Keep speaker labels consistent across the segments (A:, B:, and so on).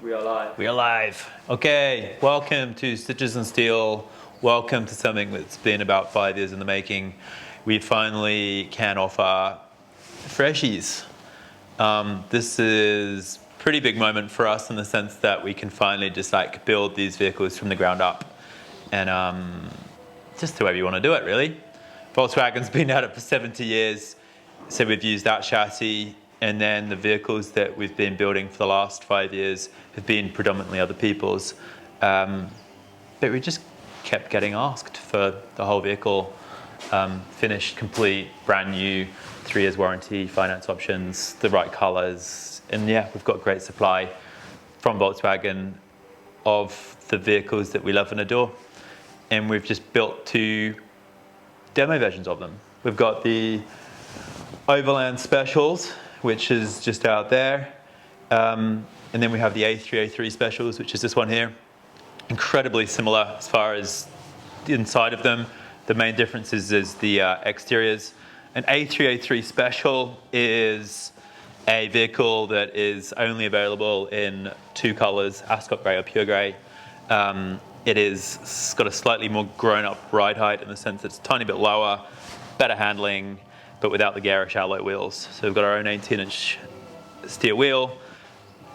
A: We are live.
B: We are live. Okay, welcome to Stitches and Steel. Welcome to something that's been about 5 years in the making. We finally can offer freshies. This is a pretty big moment for us in the sense that we can finally just like build these vehicles from the ground up. And just the way we want to do it, really. Volkswagen's been at it for 70 years, so we've used that chassis. And then the vehicles that we've been building for the last 5 years have been predominantly other people's. But we just kept getting asked for the whole vehicle, finished, complete, brand new, 3 years warranty, finance options, the right colors. And yeah, we've got great supply from Volkswagen of the vehicles that we love and adore. And we've just built 2 demo versions of them. We've got the Overland Specials, which is just out there. And then we have the A3, A3 Specials, which is this one here. Incredibly similar as far as the inside of them. The main difference is the exteriors. An A3, A3 Special is a vehicle that is only available in 2 colors, ascot gray or pure gray. It's got a slightly more grown-up ride height in the sense that it's a tiny bit lower, better handling, but without the garish alloy wheels. So we've got our own 18-inch steel wheel,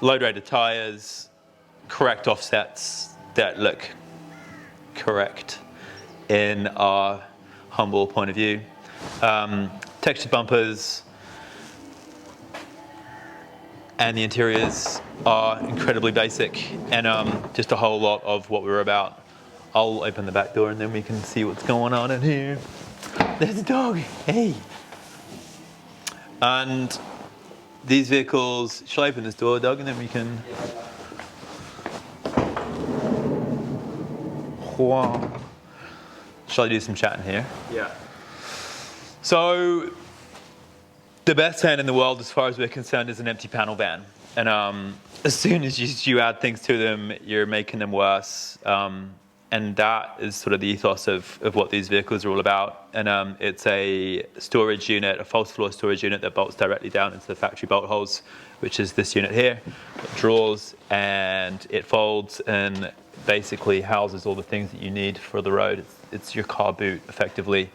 B: load-rated tires, correct offsets that look correct in our humble point of view. Textured bumpers, and the interiors are incredibly basic and just a whole lot of what we're about. I'll open the back door and then we can see what's going on in here. There's a dog, hey. And these vehicles, shall I open this door, Doug, and then we can... Wow. Shall I do some chatting here?
A: Yeah.
B: So, the best van in the world, as far as we're concerned, is an empty panel van. And as soon as you add things to them, you're making them worse. And that is sort of the ethos of what these vehicles are all about. And it's a storage unit, a false floor storage unit that bolts directly down into the factory bolt holes, which is this unit here. It draws and it folds and basically houses all the things that you need for the road. It's your car boot, effectively.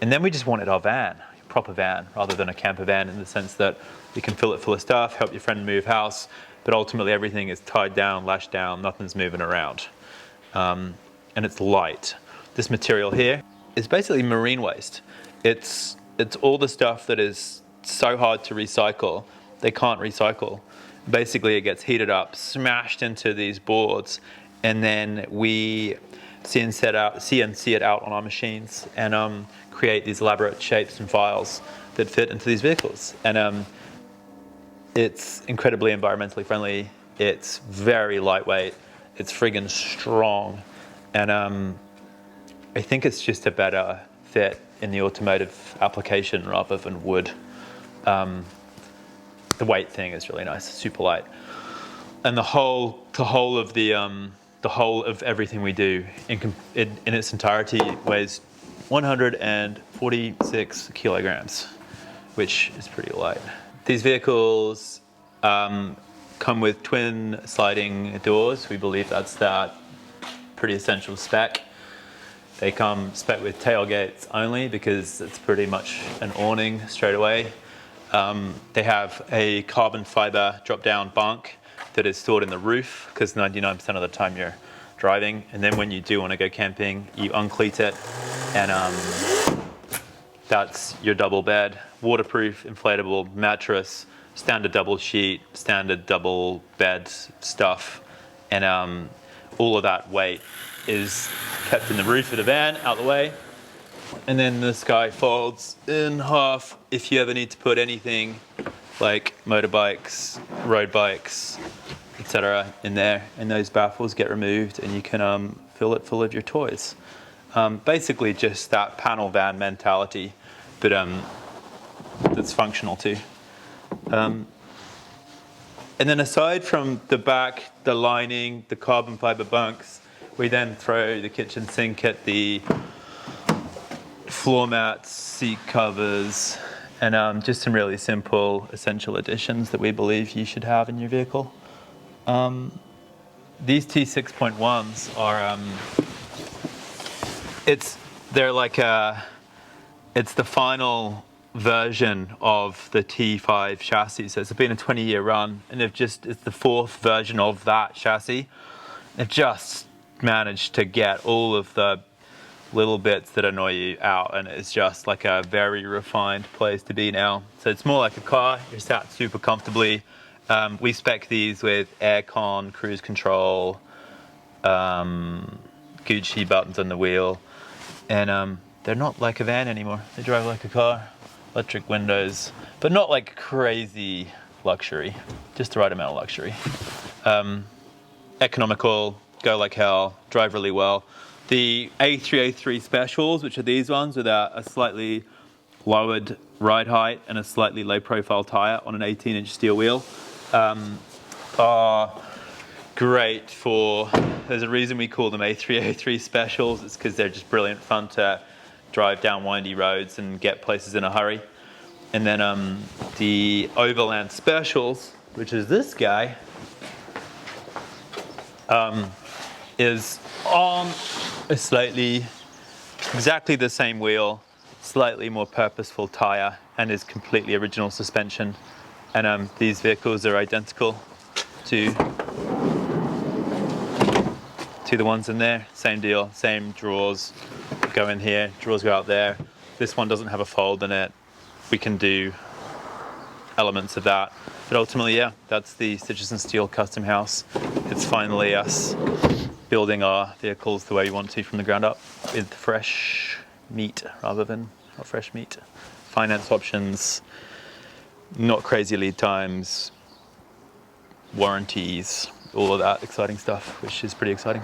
B: And then we just wanted our van, a proper van, rather than a camper van, in the sense that you can fill it full of stuff, help your friend move house, but ultimately everything is tied down, lashed down, nothing's moving around. And it's light. This material here is basically marine waste. It's all the stuff that is so hard to recycle, they can't recycle. Basically, it gets heated up, smashed into these boards, and then we CNC it out on our machines and create these elaborate shapes and files that fit into these vehicles. And it's incredibly environmentally friendly. It's very lightweight. It's friggin' strong. And I think it's just a better fit in the automotive application rather than wood. The weight thing is really nice, super light. And the whole of everything we do in its entirety weighs 146 kilograms, which is pretty light. These vehicles come with twin sliding doors. We believe that's that pretty essential spec. They come spec with tailgates only because it's pretty much an awning straight away. They have a carbon fiber drop-down bunk that is stored in the roof because 99% of the time you're driving. And then when you do want to go camping, you uncleat it, and that's your double bed, waterproof, inflatable mattress, standard double sheet, standard double bed stuff, and all of that weight is kept in the roof of the van, out the way. And then this guy folds in half if you ever need to put anything like motorbikes, road bikes, etc. in there. And those baffles get removed and you can fill it full of your toys. Basically just that panel van mentality, but that's functional too. And then aside from the back, the lining, the carbon fiber bunks, we then throw the kitchen sink at the floor mats, seat covers, and just some really simple essential additions that we believe you should have in your vehicle. These T6.1s are, they're like it's the final version of the T5 chassis. So it's been a 20-year run, and it's the fourth version of that chassis. They've just managed to get all of the little bits that annoy you out, and it's just like a very refined place to be now. So it's more like a car. You're sat super comfortably. We spec these with aircon, cruise control, Gucci buttons on the wheel, and they're not like a van anymore. They drive like a car. Electric windows, but not like crazy luxury, just the right amount of luxury. Economical, go like hell, drive really well. The A3 Specials, which are these ones with a slightly lowered ride height and a slightly low profile tire on an 18-inch steel wheel, are great for, there's a reason we call them A3 Specials. It's because they're just brilliant fun to drive down windy roads and get places in a hurry. And then the Overland Specials, which is this guy, is on a exactly the same wheel, slightly more purposeful tire, and is completely original suspension. And these vehicles are identical to the ones in there. Same deal, same drawers go in here, drawers go out there. This one doesn't have a fold in it. We can do elements of that. But ultimately, yeah, that's the Stitches Steel Custom-Haus. It's finally us building our vehicles the way we want to from the ground up, with fresh meat rather than not fresh meat. Finance options, not crazy lead times, warranties, all of that exciting stuff, which is pretty exciting.